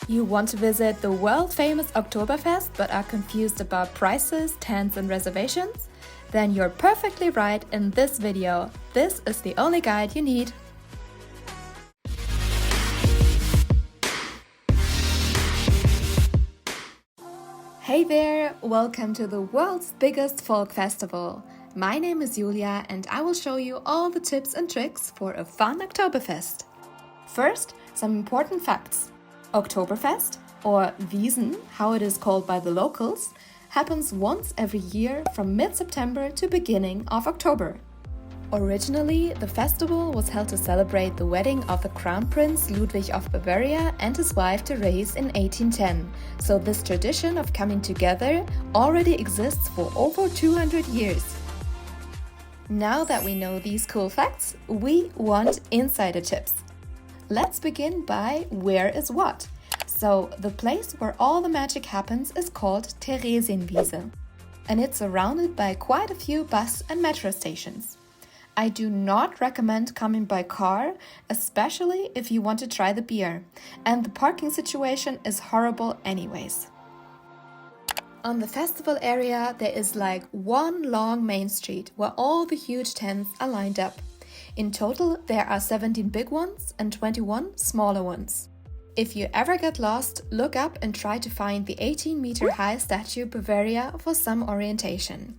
You want to visit the world-famous Oktoberfest but are confused about prices, tents and reservations? Then you're perfectly right in this video. This is the only guide you need. Hey there! Welcome to the world's biggest folk festival. My name is Julia and I will show you all the tips and tricks for a fun Oktoberfest. First, some important facts. Oktoberfest, or Wiesn, how it is called by the locals, happens once every year from mid-September to beginning of October. Originally, the festival was held to celebrate the wedding of the Crown Prince Ludwig of Bavaria and his wife Therese in 1810, so this tradition of coming together already exists for over 200 years. Now that we know these cool facts, we want insider tips. Let's begin by where is what. So, the place where all the magic happens is called Theresienwiese, and it's surrounded by quite a few bus and metro stations. I do not recommend coming by car, especially if you want to try the beer, and the parking situation is horrible anyways. On the festival area, there is like one long main street where all the huge tents are lined up. In total, there are 17 big ones and 21 smaller ones. If you ever get lost, look up and try to find the 18-meter high statue Bavaria for some orientation.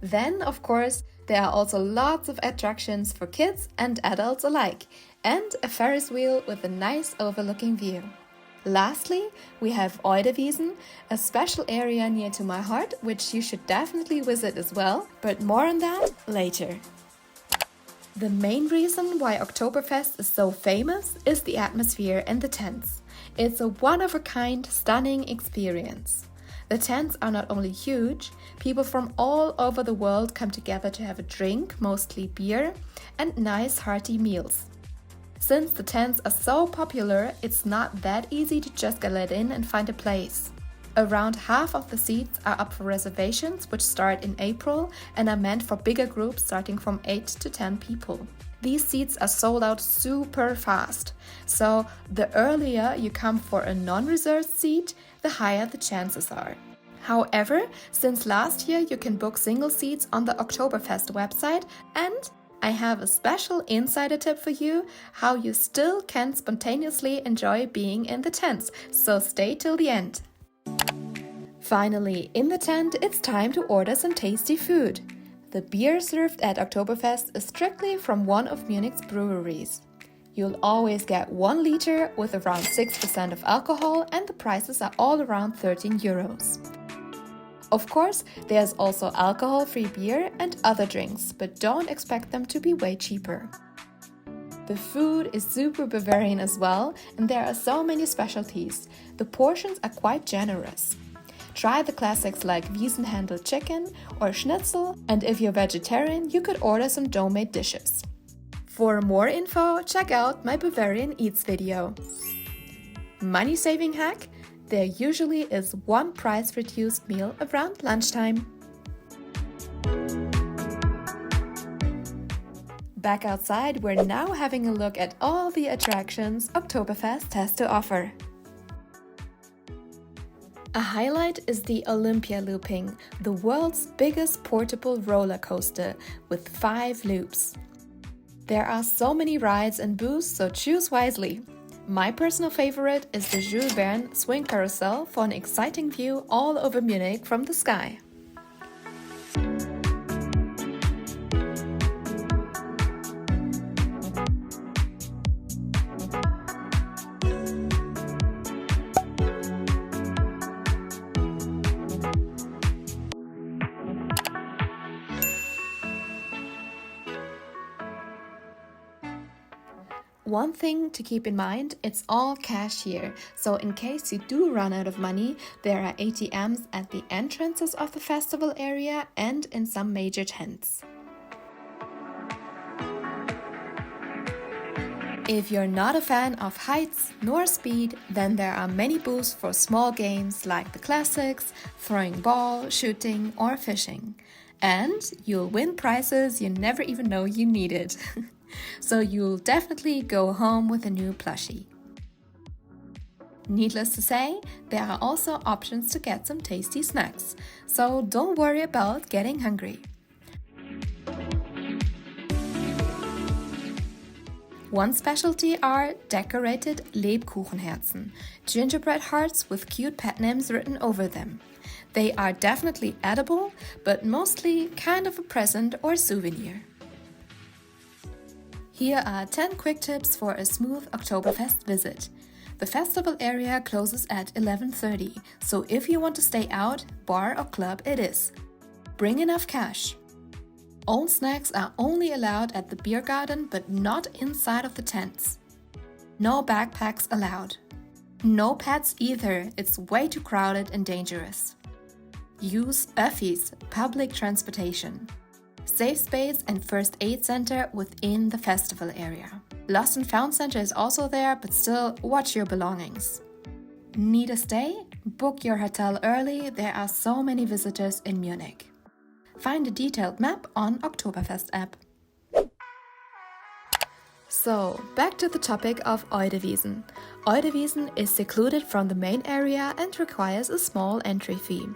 Then, of course, there are also lots of attractions for kids and adults alike, and a Ferris wheel with a nice overlooking view. Lastly, we have Wiesn, a special area near to my heart, which you should definitely visit as well, but more on that later. The main reason why Oktoberfest is so famous is the atmosphere and the tents. It's a one-of-a-kind, stunning experience. The tents are not only huge, people from all over the world come together to have a drink, mostly beer, and nice hearty meals. Since the tents are so popular, it's not that easy to just get let in and find a place. Around half of the seats are up for reservations, which start in April and are meant for bigger groups starting from 8 to 10 people. These seats are sold out super fast, so the earlier you come for a non-reserved seat, the higher the chances are. However, since last year you can book single seats on the Oktoberfest website, and I have a special insider tip for you how you still can spontaneously enjoy being in the tents, so stay till the end. Finally, in the tent, it's time to order some tasty food. The beer served at Oktoberfest is strictly from one of Munich's breweries. You'll always get 1 liter with around 6% of alcohol, and the prices are all around 13 euros. Of course, there's also alcohol-free beer and other drinks, but don't expect them to be way cheaper. The food is super Bavarian as well, and there are so many specialties. The portions are quite generous. Try the classics like Wiesn handled chicken or schnitzel, and if you're vegetarian, you could order some dough-made dishes. For more info, check out my Bavarian Eats video. Money-saving hack? There usually is one price-reduced meal around lunchtime. Back outside, we're now having a look at all the attractions Oktoberfest has to offer. A highlight is the Olympia looping, the world's biggest portable roller coaster with 5 loops. There are so many rides and booths, so choose wisely. My personal favorite is the Jules Verne swing carousel for an exciting view all over Munich from the sky. One thing to keep in mind, it's all cash here, so in case you do run out of money, there are ATMs at the entrances of the festival area and in some major tents. If you're not a fan of heights nor speed, then there are many booths for small games like the classics, throwing ball, shooting or fishing. And you'll win prizes you never even know you needed. So you'll definitely go home with a new plushie. Needless to say, there are also options to get some tasty snacks, so don't worry about getting hungry. One specialty are decorated Lebkuchenherzen, gingerbread hearts with cute pet names written over them. They are definitely edible, but mostly kind of a present or souvenir. Here are 10 quick tips for a smooth Oktoberfest visit. The festival area closes at 11:30, so if you want to stay out, bar or club it is. Bring enough cash. All snacks are only allowed at the beer garden, but not inside of the tents. No backpacks allowed. No pets either, it's way too crowded and dangerous. Use Öffis, public transportation. Safe space and first aid center within the festival area. Lost and found center is also there, but still watch your belongings. Need a stay? Book your hotel early, there are so many visitors in Munich. Find a detailed map on Oktoberfest app. So, back to the topic of Wiesn. Wiesn is secluded from the main area and requires a small entry fee.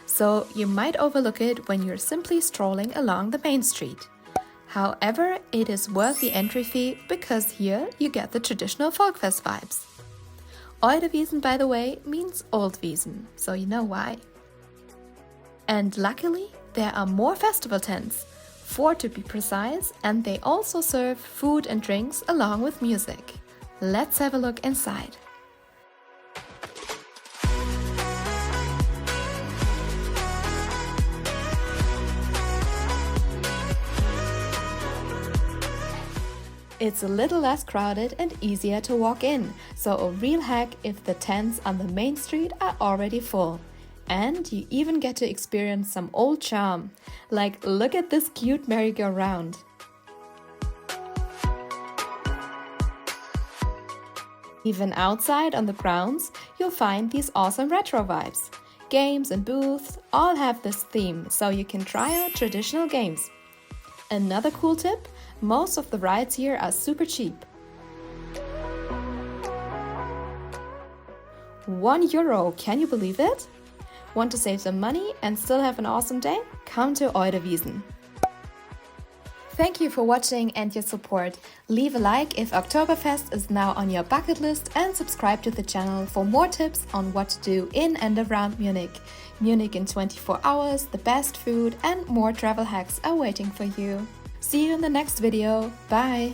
So, you might overlook it when you're simply strolling along the main street. However, it is worth the entry fee because here you get the traditional Volkfest vibes. Wiesn, by the way, means Old Wiesn, so you know why. And luckily, there are more festival tents, 4 to be precise, and they also serve food and drinks along with music. Let's have a look inside. It's a little less crowded and easier to walk in, so a real hack if the tents on the main street are already full. And you even get to experience some old charm, like look at this cute merry-go-round. Even outside on the grounds, you'll find these awesome retro vibes. Games and booths all have this theme, so you can try out traditional games. Another cool tip, most of the rides here are super cheap. €1, can you believe it? Want to save some money and still have an awesome day? Come to Wiesn. Thank you for watching and your support. Leave a like if Oktoberfest is now on your bucket list and subscribe to the channel for more tips on what to do in and around Munich. Munich in 24 hours, the best food and more travel hacks are waiting for you. See you in the next video. Bye!